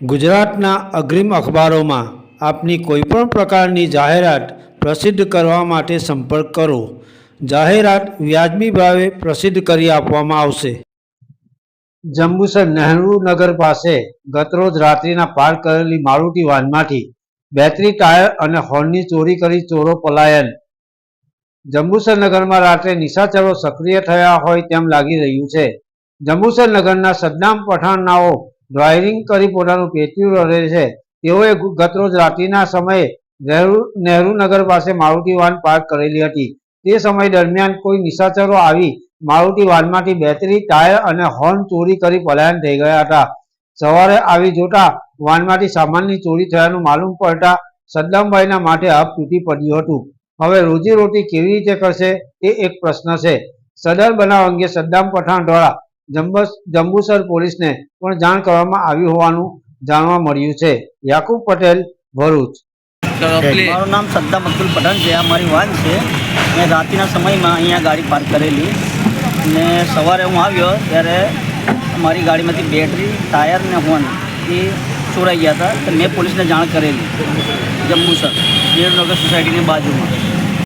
ગુજરાતના અગ્રીમ અખબારોમાં આપની કોઈપણ પ્રકારની જાહેરાત પ્રસિદ્ધ કરવા માટે સંપર્ક કરો. જાહેરાત વ્યાજબી ભાવે પ્રસિદ્ધ કરી આપવામાં આવશે. જંબુસર નહેરુ નગર પાસે ગતરોજ રાત્રિના પાર્ક કરેલી મારુતિ વાનમાંથી બેટરી, ટાયર અને હોર્નની ચોરી કરી ચોરો પલાયન. જંબુસર નગરમાં રાત્રે નિશાચરો સક્રિય થયા હોય તેમ લાગી રહ્યું છે. જંબુસર નગરના સદ્દામ પઠાણનાઓ ડ્રાઇવિંગ કરી પોતાનું પેટ્યું રડે છે. તેઓએ ગતરોજ રાત્રિના સમયે નહેરુ નગર પાસે મારુતિ વાન પાર્ક કરેલી હતી. તે સમય દરમિયાન કોઈ નિશાચરો આવી મારુતિ વાનમાંથી બેટરી, ટાયર અને હોર્ન ચોરી કરી પલાયન થઈ ગયા હતા. સવારે આવી જોતા વાનમાંથી સામાનની ચોરી થયાનું માલુમ પડતા સદ્દામભાઈના માથે આભ તૂટી પડ્યું હતું. હવે રોજીરોટી કેવી રીતે કરશે તે એક પ્રશ્ન છે. સદર બનાવ અંગે સદ્દામ પઠાણ દ્વારા જંબુસર પોલીસને પણ જાણ કરવામાં આવી હોવાનું જાણવા મળ્યું છે. યાકુબ પટેલ, ભરૂચ. મારું નામ સદ્દામ અબ્દુલ પઠાણ છે. આ મારી વાન છે. મેં રાત્રિના સમયમાં અહીંયા ગાડી પાર્ક કરેલી અને સવારે હું આવ્યો ત્યારે મારી ગાડીમાંથી બેટરી, ટાયર ને હોર્ન એ ચોરાઈ ગયા હતા. તો મેં પોલીસને જાણ કરેલી જંબુસર નગર સોસાયટીની બાજુમાં.